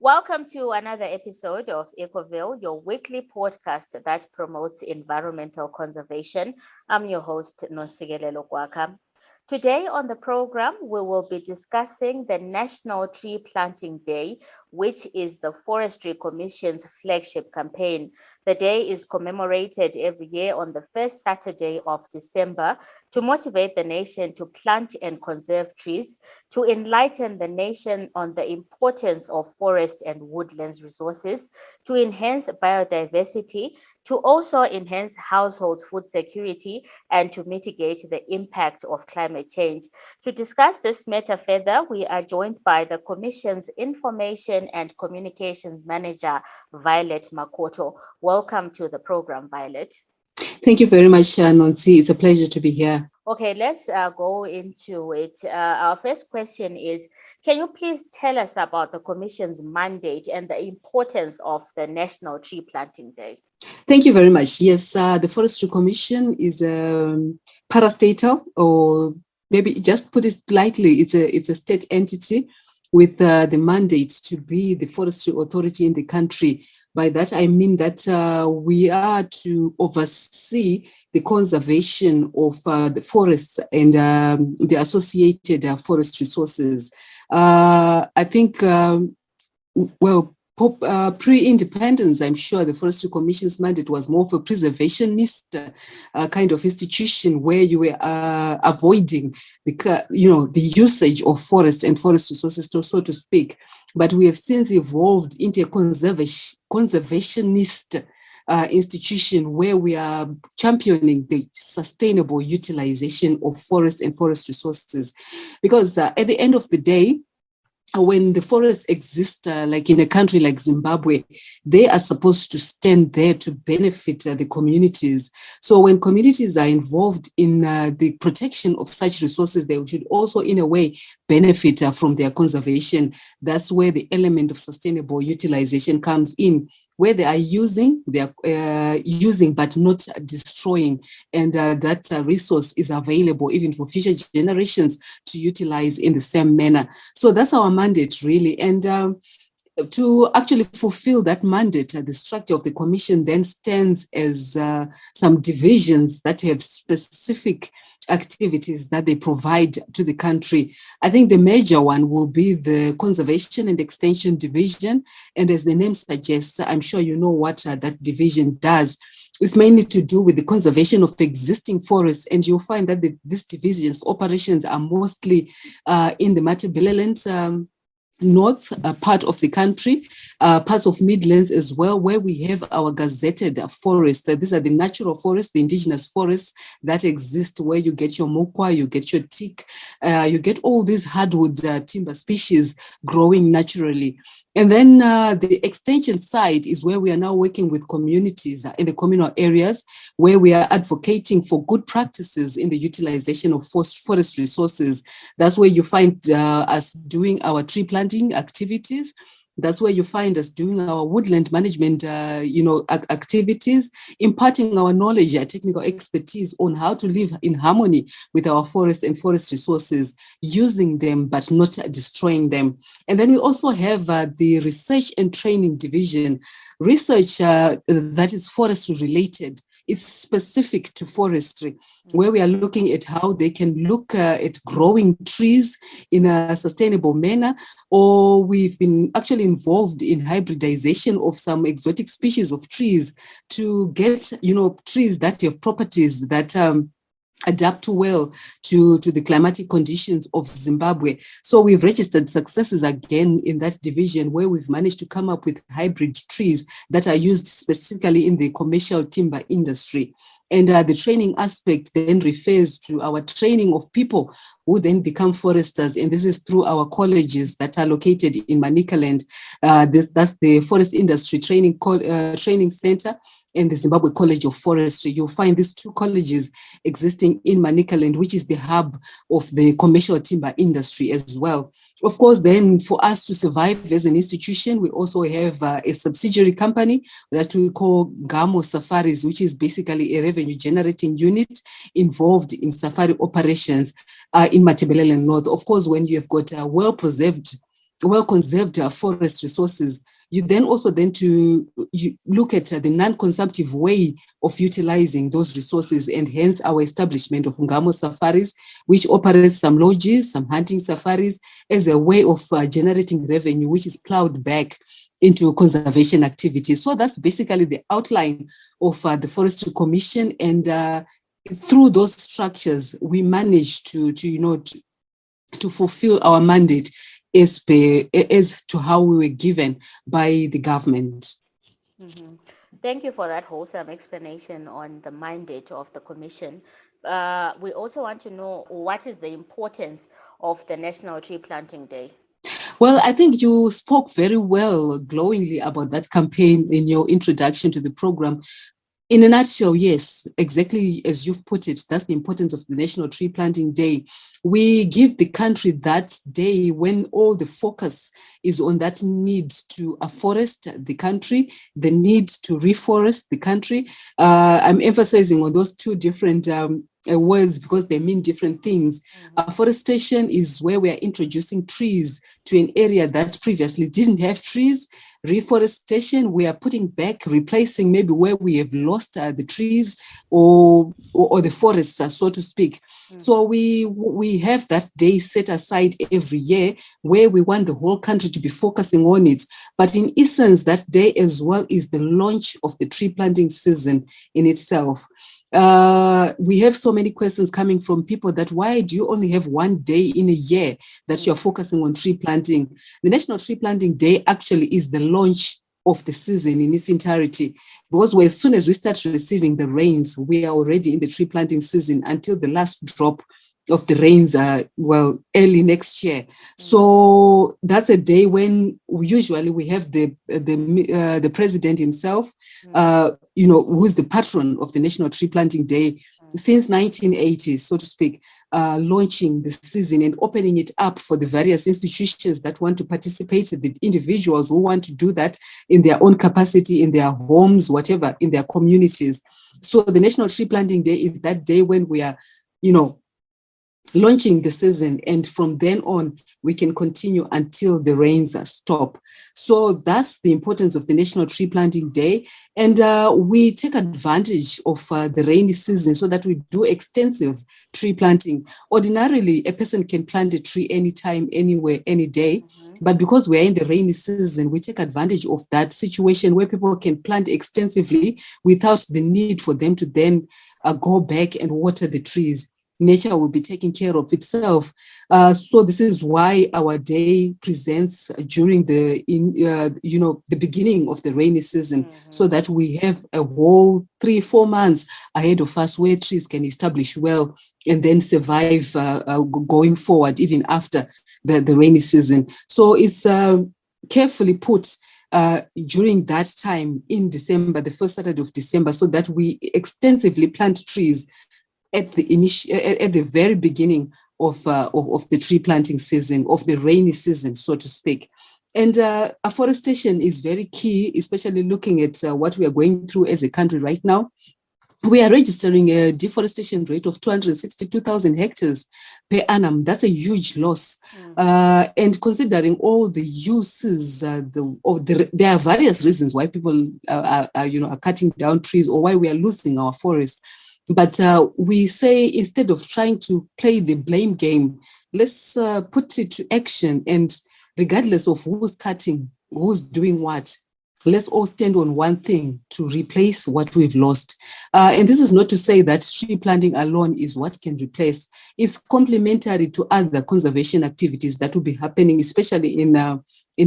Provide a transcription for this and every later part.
Welcome to another episode of Ecoville, your weekly podcast that promotes environmental conservation. I'm your host, Nosigelelo Kwaka. Today on the program, we will be discussing the National Tree Planting Day, which is the Forestry Commission's flagship campaign. The day is commemorated every year on the first Saturday of December to motivate the nation to plant and conserve trees, to enlighten the nation on the importance of forest and woodlands resources, to enhance biodiversity, to also enhance household food security, and to mitigate the impact of climate change. To discuss this matter further, we are joined by the Commission's Information and Communications Manager, Violet Makoto. Welcome to the program, Violet. Thank you very much, Nancy. It's a pleasure to be here. Okay, let's go into it. Our first question is, can you please tell us about the Commission's mandate and the importance of the National Tree Planting Day? Thank you very much. Yes, the Forestry Commission is parastatal, or maybe just put it lightly, it's a state entity with the mandate to be the forestry authority in the country. By that, I mean that we are to oversee the conservation of the forests and the associated forest resources. I think, pre-independence, I'm sure the Forestry Commission's mandate was more of a preservationist kind of institution where you were avoiding the usage of forests and forest resources, so to speak. But we have since evolved into a conservationist institution where we are championing the sustainable utilization of forests and forest resources. Because at the end of the day, when the forests exist, like in a country like Zimbabwe, they are supposed to stand there to benefit the communities. So when communities are involved in the protection of such resources, they should also, in a way, benefit from their conservation. That's where the element of sustainable utilization comes in, where they are using but not destroying, and that resource is available even for future generations to utilize in the same manner. So that's our mandate, really. And to actually fulfill that mandate, the structure of the commission then stands as some divisions that have specific activities that they provide to the country. I think the major one will be the Conservation and Extension Division. And as the name suggests, I'm sure you know what that division does. It's mainly to do with the conservation of existing forests. And you'll find that these divisions' operations are mostly in the Matabeleland north part of the country, parts of Midlands as well, where we have our gazetted forests. These are the natural forests, the indigenous forests that exist, where you get your mokwa, you get your teak, you get all these hardwood timber species growing naturally. And then the extension side is where we are now working with communities in the communal areas, where we are advocating for good practices in the utilization of forest resources. That's where you find us doing our tree planting activities. That's where you find us doing our woodland management, activities, imparting our knowledge, our technical expertise on how to live in harmony with our forests and forest resources, using them but not destroying them. And then we also have the Research and Training Division, research that is forestry related. It's specific to forestry, where we are looking at how they can look at growing trees in a sustainable manner, or we've been actually involved in hybridization of some exotic species of trees to get, trees that have properties that adapt well to the climatic conditions of Zimbabwe. So we've registered successes again in that division, where we've managed to come up with hybrid trees that are used specifically in the commercial timber industry. And the training aspect then refers to our training of people who then become foresters. And this is through our colleges that are located in Manicaland. That's the Forest Industry Training Center and the Zimbabwe College of Forestry. You'll find these two colleges existing in Manicaland, which is the hub of the commercial timber industry as well. Of course, then for us to survive as an institution, we also have a subsidiary company that we call Gamo Safaris, which is basically a revenue generating unit involved in safari operations in Matabeleland North. Of course, when you have got well-preserved well conserved forest resources, you then also you look at the non-consumptive way of utilizing those resources, and hence our establishment of Ngamo safaris, which operates some lodges, some hunting safaris, as a way of generating revenue, which is plowed back into conservation activities. So that's basically the outline of the Forestry Commission, and through those structures, we managed to fulfill our mandate as to how we were given by the government. Mm-hmm. Thank you for that wholesome explanation on the mandate of the commission. We also want to know, what is the importance of the National Tree Planting Day? Well, I think you spoke very well, glowingly about that campaign in your introduction to the program. In a nutshell, yes, exactly as you've put it, that's the importance of the National Tree Planting Day. We give the country that day when all the focus is on that need to afforest the country, the need to reforest the country. I'm emphasizing on those two different words because they mean different things. Afforestation is where we are introducing trees to an area that previously didn't have trees. Reforestation, we are putting back, replacing maybe where we have lost the trees or the forests, so to speak. So we have that day set aside every year where we want the whole country to be focusing on it. But in essence, that day as well is the launch of the tree planting season in itself. We have so many questions coming from people that why do you only have one day in a year that you're focusing on tree planting? The National Tree Planting Day actually is the launch of the season in its entirety, because as soon as we start receiving the rains, we are already in the tree planting season until the last drop of the rains early next year. So that's a day when we have the president himself, who's the patron of the National Tree Planting Day since 1980, so to speak, launching the season and opening it up for the various institutions that want to participate, the individuals who want to do that in their own capacity, in their homes, whatever, in their communities. So the National Tree Planting Day is that day when we are, launching the season, and from then on we can continue until the rains stop. So that's the importance of the National Tree Planting Day, and we take advantage of the rainy season so that we do extensive tree planting. Ordinarily, a person can plant a tree anytime, anywhere, any day, but because we're in the rainy season, we take advantage of that situation where people can plant extensively without the need for them to then go back and water the trees. Nature will be taking care of itself. So this is why our day presents during the beginning of the rainy season, so that we have a whole 3-4 months ahead of us where trees can establish well and then survive going forward, even after the rainy season. So it's carefully put during that time in December, the first Saturday of December, so that we extensively plant trees at the very beginning of the tree planting season, of the rainy season, so to speak. And afforestation is very key, especially looking at what we are going through as a country right now. We are registering a deforestation rate of 262,000 hectares per annum. That's a huge loss. And considering all the uses, there are various reasons why people are cutting down trees, or why we are losing our forests. But we say, instead of trying to play the blame game, let's put it to action. And regardless of who's cutting, who's doing what, let's all stand on one thing to replace what we've lost. And this is not to say that tree planting alone is what can replace. It's complementary to other conservation activities that will be happening, especially in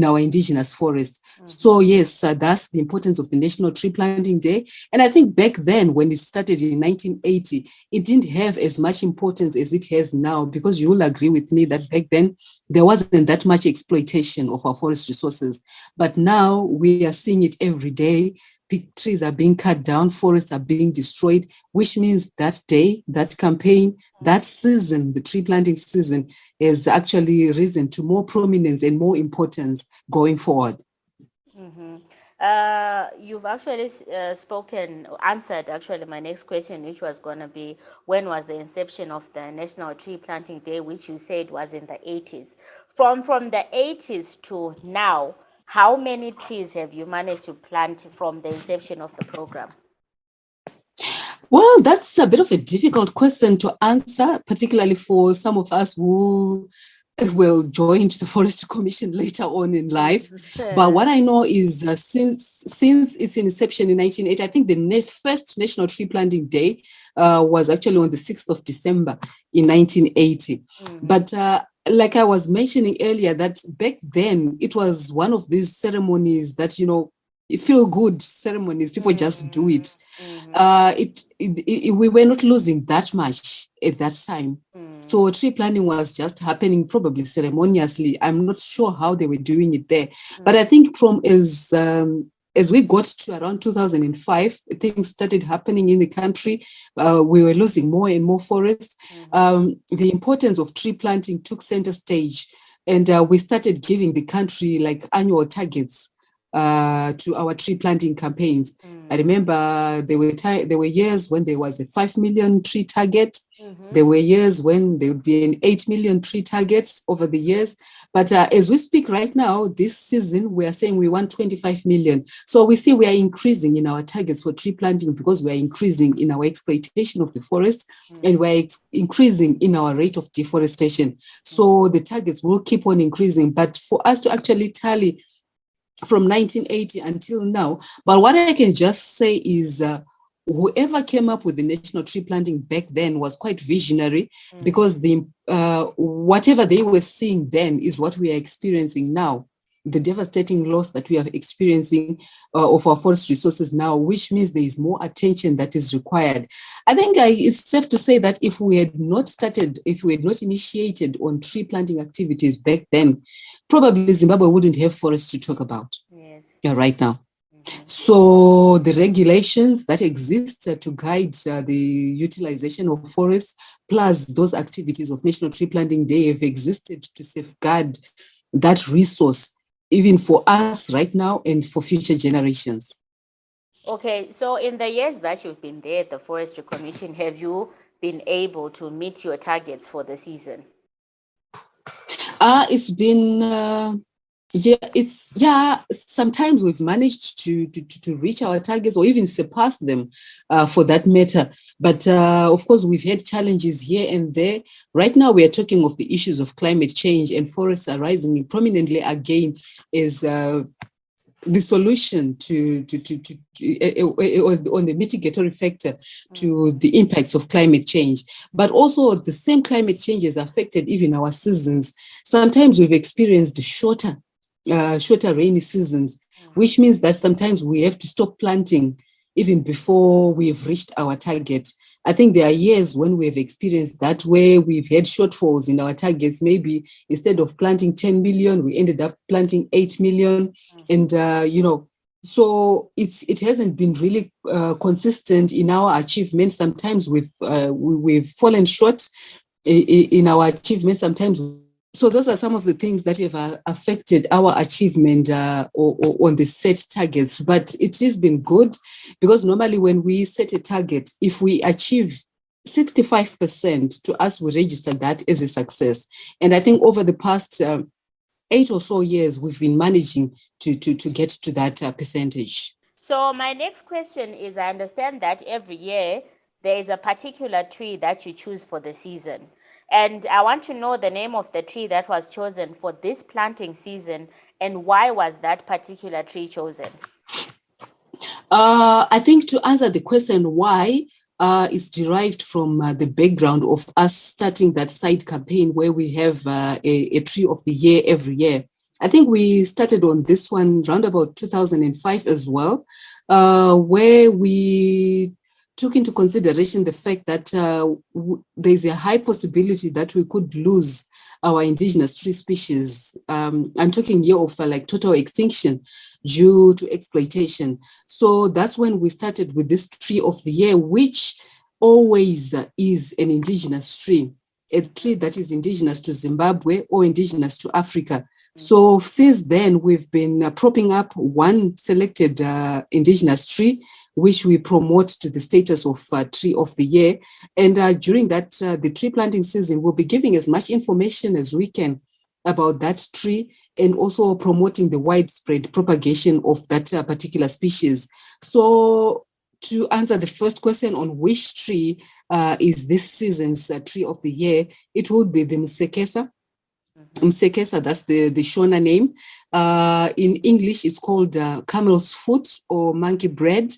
our indigenous forests. So yes, that's the importance of the National Tree Planting Day. And I think back then, when it started in 1980, it didn't have as much importance as it has now, because you will agree with me that back then there wasn't that much exploitation of our forest resources. But now we are seeing it every day. Big trees are being cut down, forests are being destroyed, which means that day, that campaign, that season, the tree planting season, has actually risen to more prominence and more importance going forward. You've actually answered actually my next question, which was going to be when was the inception of the National Tree Planting Day, which you said was in the 80s. From the 80s to now, how many trees have you managed to plant from the inception of the program? Well, that's a bit of a difficult question to answer, particularly for some of us who will join the Forest Commission later on in life. But what I know is since its inception in 1980, I think the first National Tree Planting Day was actually on the 6th of December in 1980. But like I was mentioning earlier, that back then it was one of these ceremonies that, feel good ceremonies. People just do it. We were not losing that much at that time. So tree planting was just happening probably ceremoniously. I'm not sure how they were doing it there. But I think from as we got to around 2005, things started happening in the country. We were losing more and more forest. The importance of tree planting took center stage. And we started giving the country like annual targets to our tree planting campaigns. I remember there were years when there was a 5 million tree target. There were years when there would be an 8 million tree targets over the years. But as we speak right now, this season, we are saying we want 25 million. So we see we are increasing in our targets for tree planting because we are increasing in our exploitation of the forest and we're increasing in our rate of deforestation. So the targets will keep on increasing. But for us to actually tally from 1980 until now. But what I can just say is whoever came up with the national tree planting back then was quite visionary because whatever they were seeing then is what we are experiencing now. The devastating loss that we are experiencing of our forest resources now, which means there is more attention that is required. I think it's safe to say that if we had not initiated on tree planting activities back then, probably Zimbabwe wouldn't have forests to talk about right now. So the regulations that exist to guide the utilization of forests, plus those activities of National Tree Planting Day have existed to safeguard that resource, even for us right now and for future generations. Okay, so in the years that you've been there at the Forestry Commission, have you been able to meet your targets for the season? It's been sometimes we've managed to reach our targets or even surpass them for that matter. But of course, we've had challenges here and there. Right now, we are talking of the issues of climate change, and forests are rising prominently again as the solution on the mitigatory factor to the impacts of climate change. But also the same climate change has affected even our seasons. Sometimes we've experienced shorter rainy seasons, which means that sometimes we have to stop planting even before we've reached our target. I think there are years when we've experienced that, where we've had shortfalls in our targets. Maybe instead of planting 10 million, we ended up planting 8 million. And, so it hasn't been really consistent in our achievements. Sometimes we've fallen short in our achievements. Sometimes. So those are some of the things that have affected our achievement on the set targets. But it has been good because normally when we set a target, if we achieve 65%, to us, we register that as a success. And I think over the past 8 or so years, we've been managing to get to that percentage. So my next question is, I understand that every year there is a particular tree that you choose for the season. And I want to know the name of the tree that was chosen for this planting season and why was that particular tree chosen? I think to answer the question why is derived from the background of us starting that side campaign where we have a tree of the year every year. I think we started on this one around about 2005 as well, where we took into consideration the fact that there's a high possibility that we could lose our indigenous tree species. I'm talking here of like total extinction due to exploitation. So that's when we started with this tree of the year, which always is an indigenous tree. a tree that is indigenous to Zimbabwe or indigenous to Africa. So since then, we've been propping up one selected indigenous tree, which we promote to the status of Tree of the Year. And during that, the tree planting season, we'll be giving as much information as we can about that tree and also promoting the widespread propagation of that particular species. So to answer the first question on which tree is this season's Tree of the Year, it would be the Msekesa. Msekesa, that's the Shona name. In English, it's called camel's foot or monkey bread.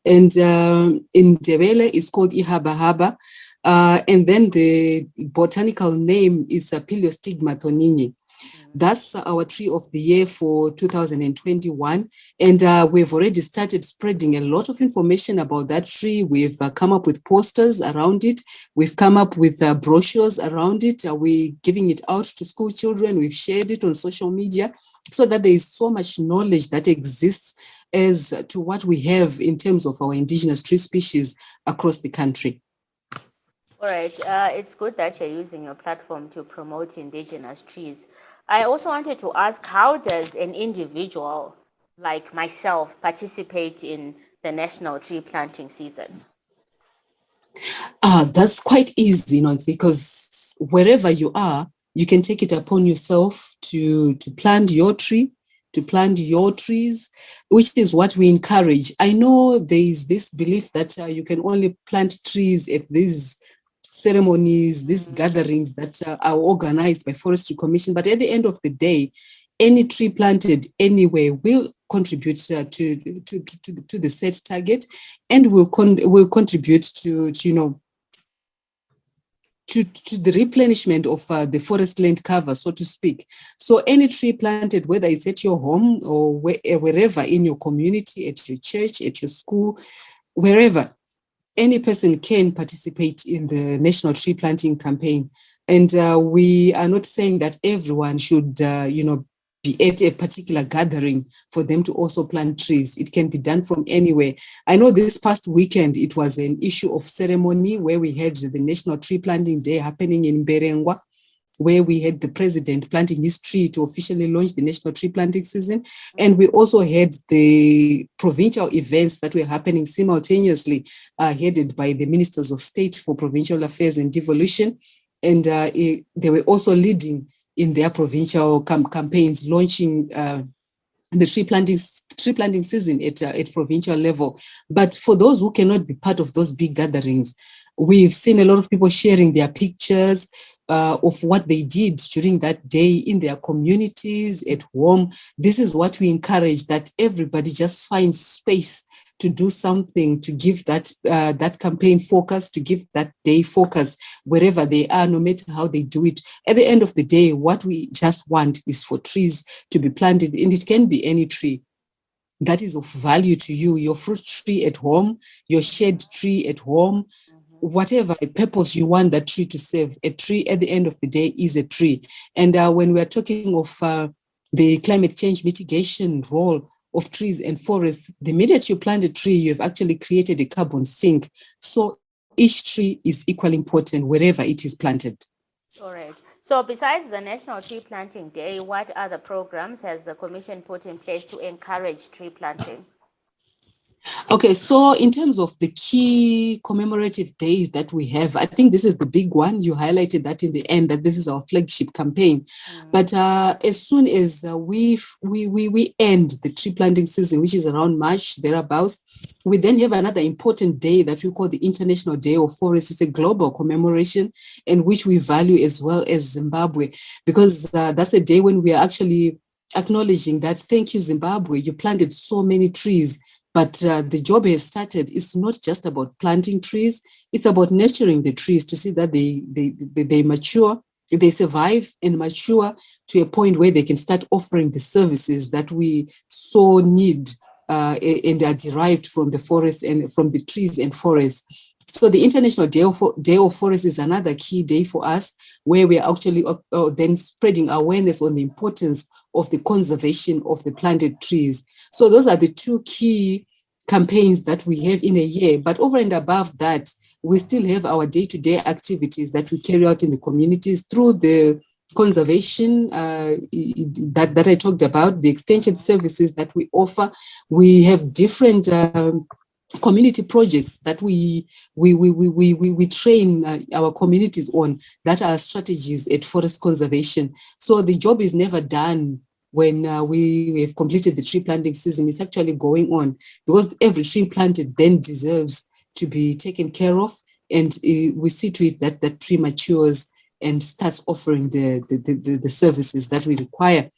And in Ndebele, it's called Ihabahaba. And then the botanical name is Piliostigma thonini. That's our Tree of the Year for 2021. And we've already started spreading a lot of information about that tree. We've come up with posters around it. We've come up with brochures around it. We're giving it out to school children. We've shared it on social media so that there is so much knowledge that exists as to what we have in terms of our indigenous tree species across the country. All right. It's good that you're using your platform to promote indigenous trees. I also wanted to ask, how does an individual like myself participate in the national tree planting season? That's quite easy, because wherever you are, you can take it upon yourself to plant your tree, to plant your trees, which is what we encourage. I know there is this belief that you can only plant trees at these ceremonies, these gatherings that are organized by Forestry Commission. But at the end of the day, any tree planted anywhere will contribute to the set target, and will contribute to the replenishment of the forest land cover, so to speak. So any tree planted, whether it's at your home or wherever in your community, at your church, at your school, wherever, any person can participate in the National Tree Planting Campaign. And we are not saying that everyone should, be at a particular gathering for them to also plant trees. It can be done from anywhere. I know this past weekend, it was an issue of ceremony where we had the National Tree Planting Day happening in Berengwa, where we had the president planting his tree to officially launch the national tree planting season. And we also had the provincial events that were happening simultaneously, headed by the ministers of state for provincial affairs and devolution. And they were also leading in their provincial campaigns, launching the tree planting season at provincial level. But for those who cannot be part of those big gatherings, we've seen a lot of people sharing their pictures of what they did during that day in their communities, at home. This is what we encourage, that everybody just finds space to do something, to give that campaign focus, to give that day focus wherever they are, no matter how they do it. At the end of the day, what we just want is for trees to be planted, and it can be any tree that is of value to you, your fruit tree at home, your shade tree at home, whatever purpose you want that tree to serve. A tree at the end of the day is a tree. And when we're talking of the climate change mitigation role of trees and forests, the minute you plant a tree, you've actually created a carbon sink. So each tree is equally important wherever it is planted. All right. So besides the National Tree Planting Day, what other programs has the Commission put in place to encourage tree planting? Okay, so in terms of the key commemorative days that we have, I think this is the big one. You highlighted that in the end, that this is our flagship campaign. But as soon as we end the tree planting season, which is around March, thereabouts, we then have another important day that we call the International Day of Forests. It's a global commemoration, in which we value as well as Zimbabwe, because that's a day when we are actually acknowledging that, thank you, Zimbabwe, you planted so many trees. But the job has started. It's not just about planting trees. It's about nurturing the trees to see that they mature, they survive and mature to a point where they can start offering the services that we so need and are derived from the forest and from the trees and forests. So the International Day of Forest is another key day for us, where we are actually then spreading awareness on the importance of the conservation of the planted trees. So those are the two key campaigns that we have in a year. But over and above that, we still have our day-to-day activities that we carry out in the communities through the conservation that I talked about, the extension services that we offer. We have different community projects that we train our communities on, that are strategies at forest conservation. So the job is never done when we have completed the tree planting season. It's actually going on, because every tree planted then deserves to be taken care of, and we see to it that that tree matures and starts offering the services that we require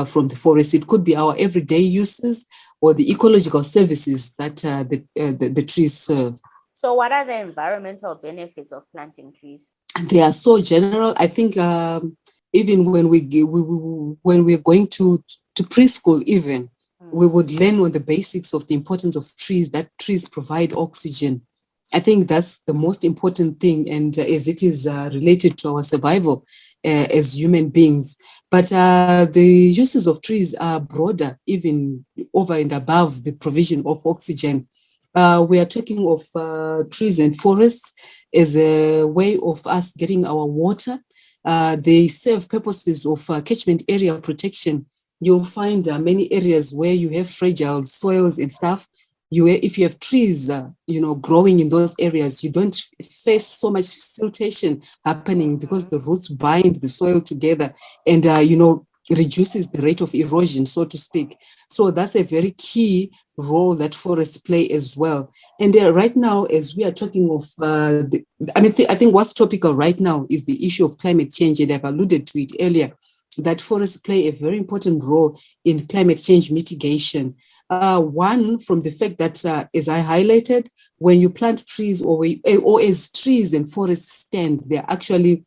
from the forest. It could be our everyday uses or the ecological services that the trees serve. So, what are the environmental benefits of planting trees? They are so general. I think even when when we're going to preschool, even we would learn on the basics of the importance of trees, that trees provide oxygen. I think that's the most important thing, and as it is related to our survival as human beings. But the uses of trees are broader, even over and above the provision of oxygen. We are talking of trees and forests as a way of us getting our water. They serve purposes of catchment area protection. You'll find many areas where you have fragile soils and stuff. If you have trees, growing in those areas, you don't face so much siltation happening, because the roots bind the soil together and, reduces the rate of erosion, so to speak. So that's a very key role that forests play as well. And right now, as we are talking of, I think what's topical right now is the issue of climate change, and I've alluded to it earlier, that forests play a very important role in climate change mitigation. One, from the fact that, as I highlighted, when you plant trees or as trees and forests stand, they're actually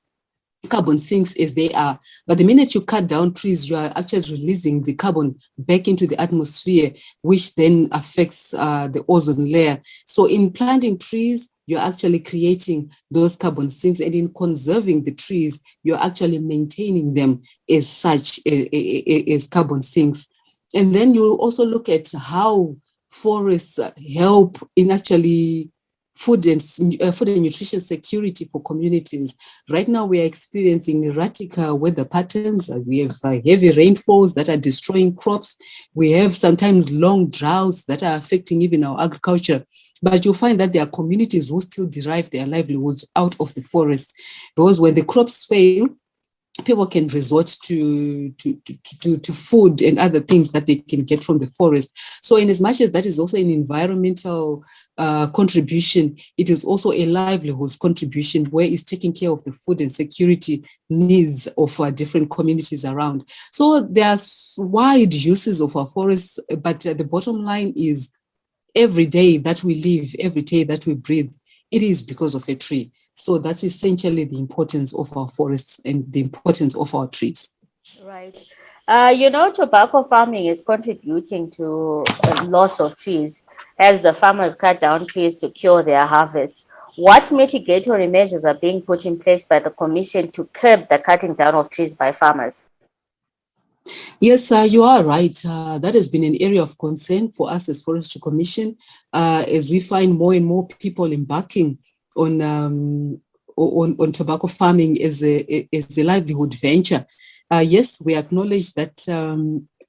carbon sinks as they are. But the minute you cut down trees, you are actually releasing the carbon back into the atmosphere, which then affects the ozone layer. So in planting trees, you're actually creating those carbon sinks, and in conserving the trees, you're actually maintaining them as such, as carbon sinks. And then you'll also look at how forests help in actually food and nutrition security for communities. Right now, we are experiencing erratic weather patterns. We have heavy rainfalls that are destroying crops. We have sometimes long droughts that are affecting even our agriculture. But you'll find that there are communities who still derive their livelihoods out of the forest, because when the crops fail, people can resort to food and other things that they can get from the forest. So in as much as that is also an environmental contribution, it is also a livelihood contribution, where it's taking care of the food and security needs of different communities around. So there's wide uses of our forests, but the bottom line is, every day that we live, every day that we breathe, it is because of a tree. So that's essentially the importance of our forests and the importance of our trees. Right. Tobacco farming is contributing to a loss of trees as the farmers cut down trees to cure their harvest. What mitigatory measures are being put in place by the Commission to curb the cutting down of trees by farmers? Yes, you are right. That has been an area of concern for us as Forestry Commission, as we find more and more people embarking on tobacco farming as a livelihood venture. Yes, we acknowledge that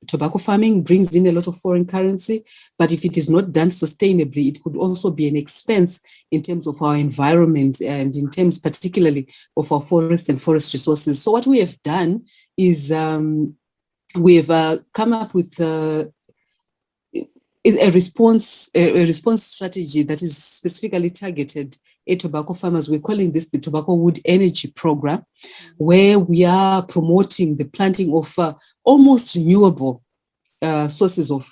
tobacco farming brings in a lot of foreign currency, but if it is not done sustainably, it could also be an expense in terms of our environment and in terms particularly of our forests and forest resources. So what we have done is we've come up with a response strategy that is specifically targeted at tobacco farmers. We're calling this the Tobacco Wood Energy Program, where we are promoting the planting of almost renewable sources of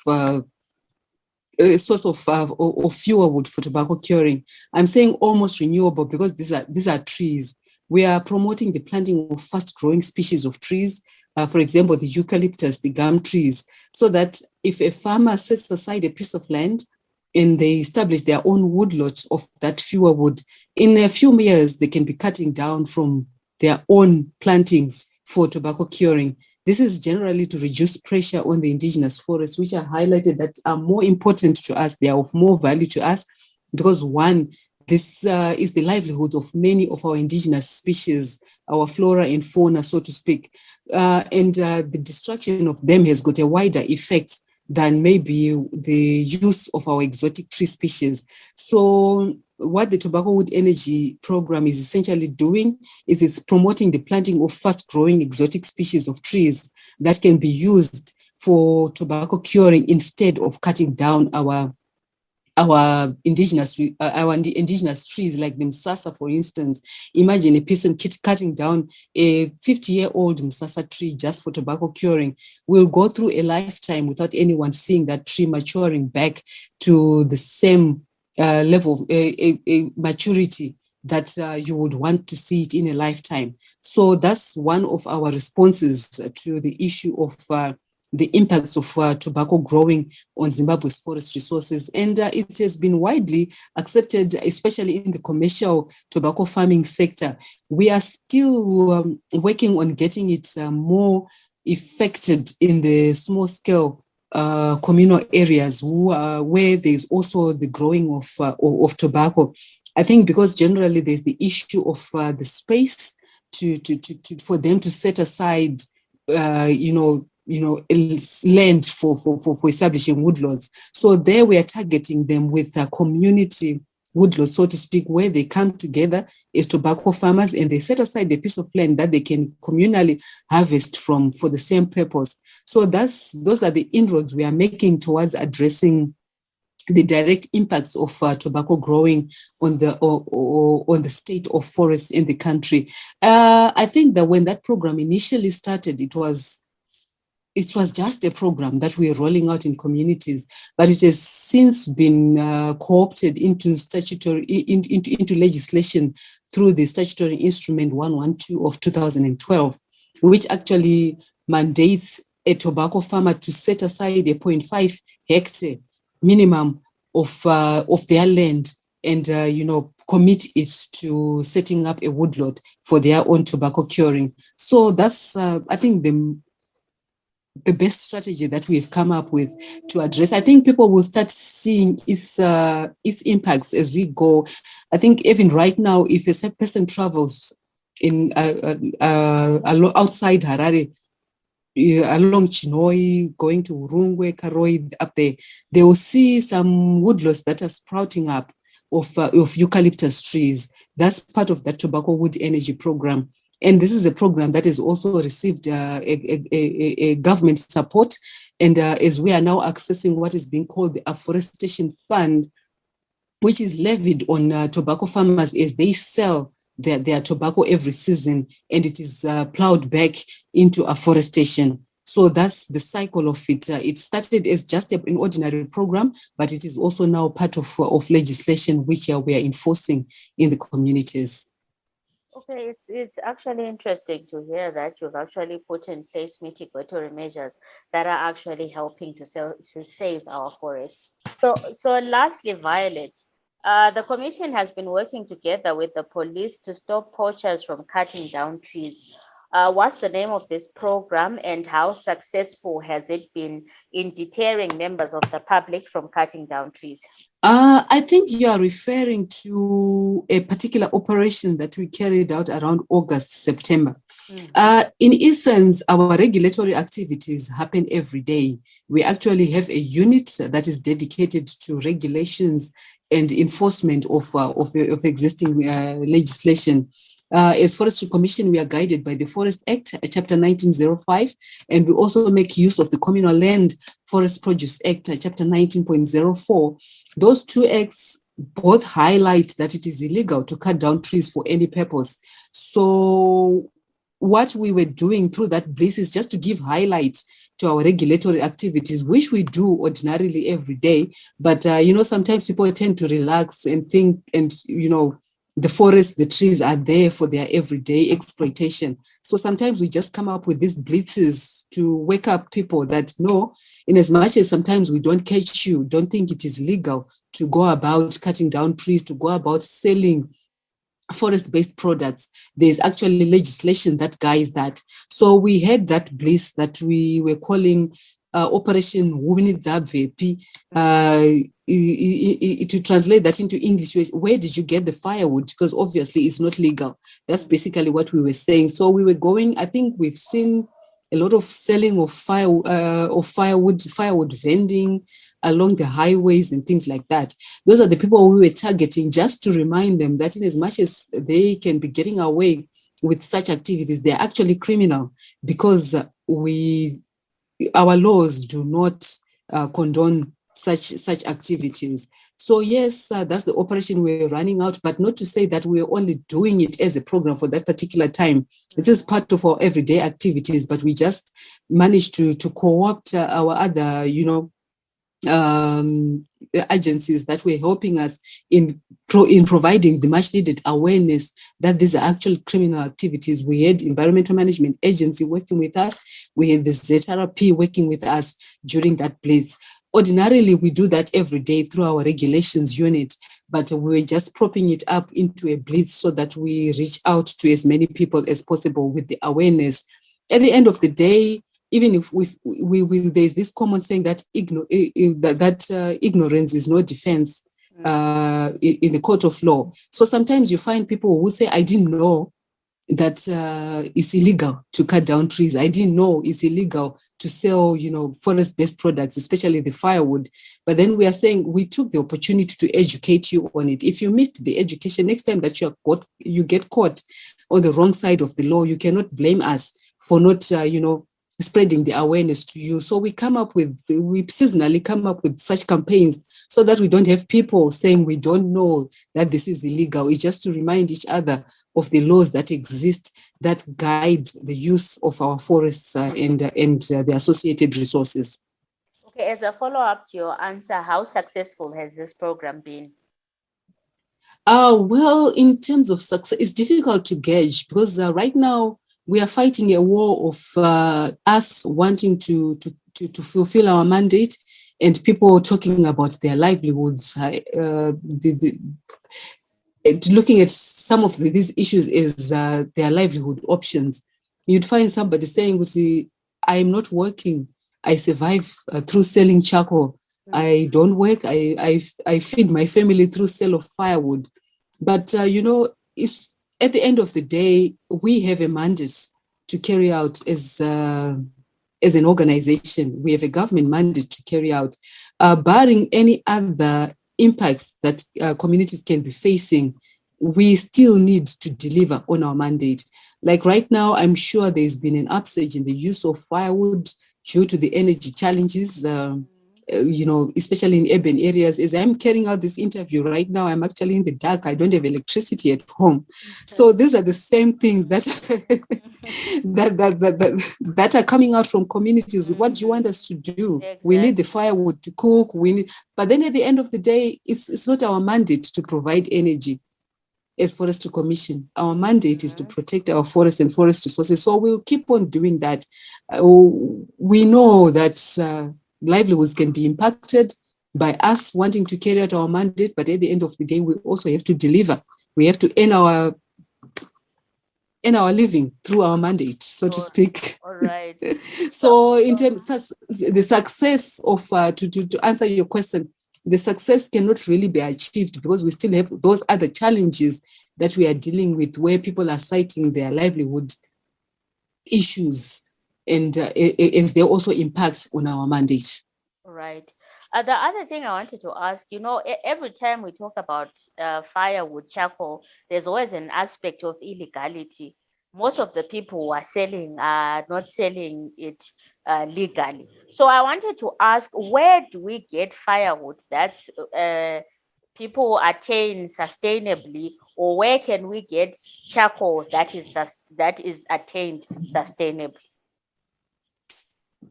fuel wood for tobacco curing. I'm saying almost renewable because these are trees. We are promoting the planting of fast-growing species of trees, for example, the eucalyptus, the gum trees, so that if a farmer sets aside a piece of land and they establish their own woodlot of that fuel wood, in a few years, they can be cutting down from their own plantings for tobacco curing. This is generally to reduce pressure on the indigenous forests, which are highlighted that are more important to us. They are of more value to us because, one, this is the livelihood of many of our indigenous species, our flora and fauna, so to speak. And the destruction of them has got a wider effect than maybe the use of our exotic tree species. So what the Tobacco Wood Energy Program is essentially doing is it's promoting the planting of fast-growing exotic species of trees that can be used for tobacco curing instead of cutting down our indigenous trees like the Msasa, for instance. Imagine a person cutting down a 50-year-old Msasa tree just for tobacco curing. Will go through a lifetime without anyone seeing that tree maturing back to the same level of a maturity that you would want to see it in a lifetime. So that's one of our responses to the issue of the impacts of tobacco growing on Zimbabwe's forest resources. And it has been widely accepted, especially in the commercial tobacco farming sector. We are still working on getting it more effected in the small scale communal areas where there's also the growing of tobacco. I think because generally there's the issue of the space for them to set aside, land for establishing woodlots. So there we are targeting them with community woodlots, so to speak, where they come together as tobacco farmers and they set aside a piece of land that they can communally harvest from for the same purpose. So those are the inroads we are making towards addressing the direct impacts of tobacco growing on the state of forests in the country. I think that when that program initially started, it was just a program that we are rolling out in communities, but it has since been co-opted into statutory into legislation through the statutory instrument 112 of 2012, which actually mandates a tobacco farmer to set aside a 0.5 hectare minimum of their land and commit it to setting up a woodlot for their own tobacco curing. So that's I think the best strategy that we've come up with to address. I think people will start seeing its impacts as we go. I think even right now, if a person travels in outside Harare, along Chinoi, going to Urungwe, Karoi, up there, they will see some woodlots that are sprouting up of eucalyptus trees. That's part of that tobacco wood energy program. And this is a program that has also received a government support. And as we are now accessing what is being called the Afforestation Fund, which is levied on tobacco farmers as they sell their tobacco every season, and it is plowed back into afforestation. So that's the cycle of it. It started as just an ordinary program, but it is also now part of legislation which we are enforcing in the communities. Okay, it's actually interesting to hear that you've actually put in place mitigatory measures that are actually helping to save our forests. So lastly, Violet, the commission has been working together with the police to stop poachers from cutting down trees. What's the name of this program and how successful has it been in deterring members of the public from cutting down trees? I think you are referring to a particular operation that we carried out around August, September. In essence, our regulatory activities happen every day. We actually have a unit that is dedicated to regulations and enforcement of existing legislation. As Forestry Commission, we are guided by the Forest Act, Chapter 1905, and we also make use of the Communal Land Forest Produce Act, Chapter 19.04. Those two acts both highlight that it is illegal to cut down trees for any purpose. So what we were doing through that bliss is just to give highlight to our regulatory activities, which we do ordinarily every day. But, sometimes people tend to relax and think, and, the forest, the trees are there for their everyday exploitation. So sometimes we just come up with these blitzes to wake up people that no, in as much as sometimes we don't catch you, don't think it is legal to go about cutting down trees, to go about selling forest-based products. There's actually legislation that guides that. So we had that bliss that we were calling Operation Wuminidzabvepi, to translate that into English, where did you get the firewood? Because obviously it's not legal. That's basically what we were saying. So we were going, I think we've seen a lot of selling of firewood vending along the highways and things like that. Those are the people we were targeting, just to remind them that in as much as they can be getting away with such activities, they're actually criminal, because our laws do not condone such activities. So yes, that's the operation we're running out, but not to say that we're only doing it as a program for that particular time. It is part of our everyday activities, but we just managed to co-opt our other, agencies that were helping us in providing the much needed awareness that these are actual criminal activities. We had Environmental Management Agency working with us. We had the ZRP working with us during that blitz. Ordinarily, we do that every day through our regulations unit, but we're just propping it up into a blitz so that we reach out to as many people as possible with the awareness. At the end of the day, even if there's this common saying that ignorance is no defense in the court of law. So sometimes you find people who say, I didn't know that it's illegal to cut down trees. I didn't know it's illegal to sell, forest-based products, especially the firewood. But then we are saying we took the opportunity to educate you on it. If you missed the education, next time that you get caught on the wrong side of the law, you cannot blame us for not, spreading the awareness to you. So we seasonally come up with such campaigns so that we don't have people saying we don't know that this is illegal. It's just to remind each other of the laws that exist that guide the use of our forests and the associated resources. Okay, as a follow-up to your answer, how successful has this program been? Well, in terms of success, it's difficult to gauge, because right now we are fighting a war of us wanting to fulfill our mandate, and people talking about their livelihoods. Looking at some of these issues as their livelihood options. You'd find somebody saying, I'm not working. I survive through selling charcoal. I don't work. I feed my family through sale of firewood. But, it's, at the end of the day, we have a mandate to carry out as an organization. We have a government mandate to carry out, barring any other impacts that communities can be facing. We still need to deliver on our mandate. Like right now, I'm sure there's been an upsurge in the use of firewood due to the energy challenges, especially in urban areas. As I'm carrying out this interview right now, I'm actually in the dark. I don't have electricity at home. So these are the same things that that are coming out from communities. What do you want us to do? Exactly. We need the firewood to cook. But then at the end of the day, it's not our mandate to provide energy. As Forestry Commission, our mandate is to protect our forests and forest resources. So we'll keep on doing that. We know that livelihoods can be impacted by us wanting to carry out our mandate, but at the end of the day, we also have to deliver. We have to earn our living through our mandate, so to speak. All right. So in terms of the success of, to answer your question, the success cannot really be achieved because we still have those other challenges that we are dealing with, where people are citing their livelihood issues, and as they also impact on our mandate. Right. The other thing I wanted to ask, every time we talk about firewood, charcoal, there's always an aspect of illegality. Most of the people who are selling are not selling it legally. So I wanted to ask, where do we get firewood that's people attain sustainably, or where can we get charcoal that is attained sustainably?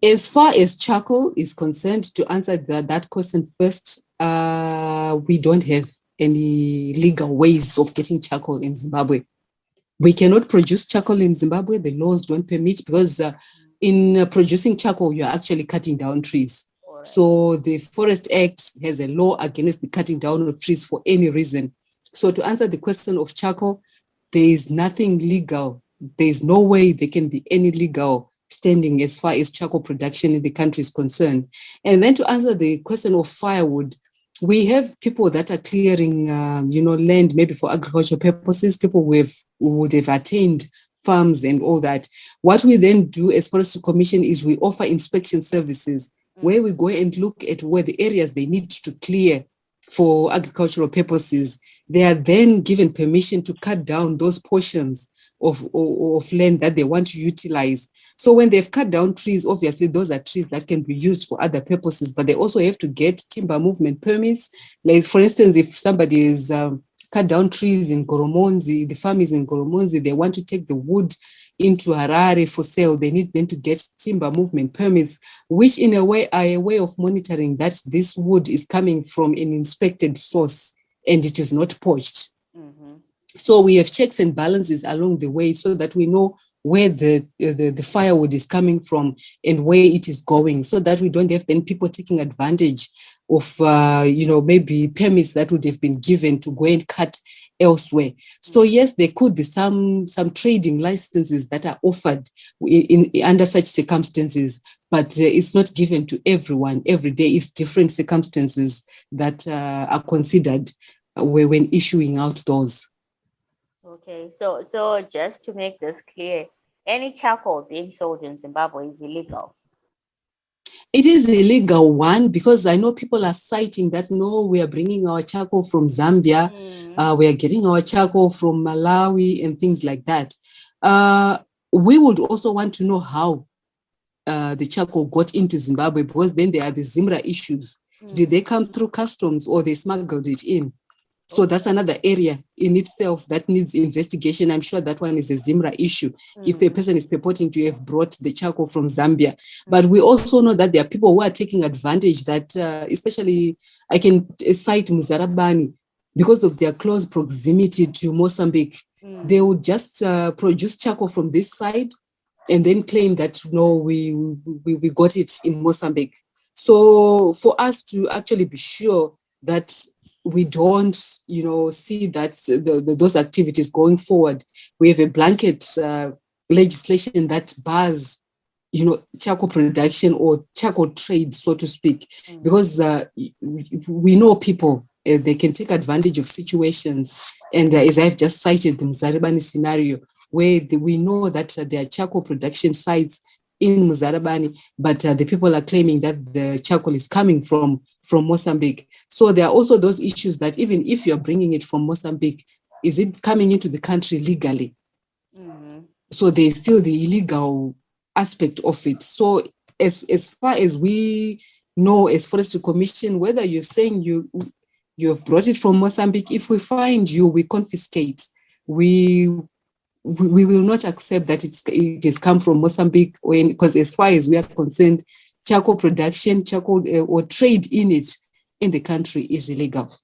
As far as charcoal is concerned, to answer that question first, we don't have any legal ways of getting charcoal in Zimbabwe. We cannot produce charcoal in Zimbabwe. The laws don't permit, because in producing charcoal, you're actually cutting down trees. Right. So the Forest Act has a law against the cutting down of trees for any reason. So to answer the question of charcoal, there is nothing legal. There is no way there can be any legal standing as far as charcoal production in the country is concerned. And then to answer the question of firewood, we have people that are clearing, land maybe for agricultural purposes, people who would have attained farms and all that. What we then do as Forestry Commission is we offer inspection services where we go and look at where the areas they need to clear for agricultural purposes. They are then given permission to cut down those portions of land that they want to utilize. So when they've cut down trees, obviously those are trees that can be used for other purposes, but they also have to get timber movement permits. Like for instance, if somebody is cut down trees in Goromonzi, the farm is in Goromonzi, they want to take the wood into Harare for sale, they need then to get timber movement permits, which in a way are a way of monitoring that this wood is coming from an inspected source and it is not poached. Mm-hmm. So we have checks and balances along the way so that we know where the firewood is coming from and where it is going, so that we don't have then people taking advantage of maybe permits that would have been given to go and cut elsewhere. So yes, there could be some trading licenses that are offered in under such circumstances, but it's not given to everyone every day. It's different circumstances that are considered when issuing out those. Okay, so just to make this clear, any charcoal being sold in Zimbabwe is illegal. It is illegal, one, because I know people are citing that, no, we are bringing our charcoal from Zambia, we are getting our charcoal from Malawi and things like that. We would also want to know how the charcoal got into Zimbabwe, because then there are the ZIMRA issues. Did they come through customs or they smuggled it in? So that's another area in itself that needs investigation. I'm sure that one is a ZIMRA issue, if a person is purporting to have brought the charcoal from Zambia. But we also know that there are people who are taking advantage that, especially I can cite Muzarabani, because of their close proximity to Mozambique. They would just produce charcoal from this side and then claim that, no, we got it in Mozambique. So for us to actually be sure that we don't, see that those activities going forward, we have a blanket legislation that bars, charcoal production or charcoal trade, so to speak, because we know people, they can take advantage of situations. And as I've just cited the Muzarabani scenario, where we know that there are charcoal production sites in Muzarabani, but the people are claiming that the charcoal is coming from Mozambique. So there are also those issues that even if you're bringing it from Mozambique, is it coming into the country legally? So there's still the illegal aspect of it. So as far as we know, as Forestry Commission, whether you're saying you have brought it from Mozambique, if we find you, we confiscate. We will not accept that it has come from Mozambique, because as far as we are concerned, charcoal production, charcoal or trade in it in the country is illegal.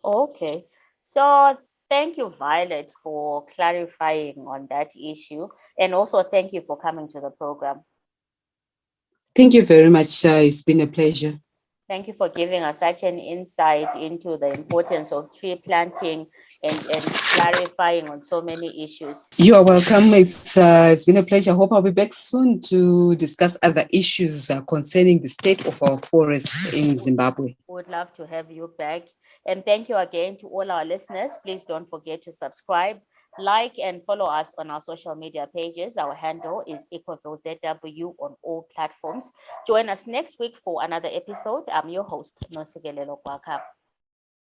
Okay, so thank you, Violet, for clarifying on that issue, and also thank you for coming to the program. Thank you very much. It's been a pleasure. Thank you for giving us such an insight into the importance of tree planting and clarifying on so many issues. You are welcome. It's been a pleasure. I hope I'll be back soon to discuss other issues concerning the state of our forests in Zimbabwe. Would love to have you back. And thank you again to all our listeners. Please don't forget to subscribe, like, and follow us on our social media pages. Our handle is EcoVilleZW on all platforms. Join us next week for another episode. I'm your host, Nosigelelo Kwaka.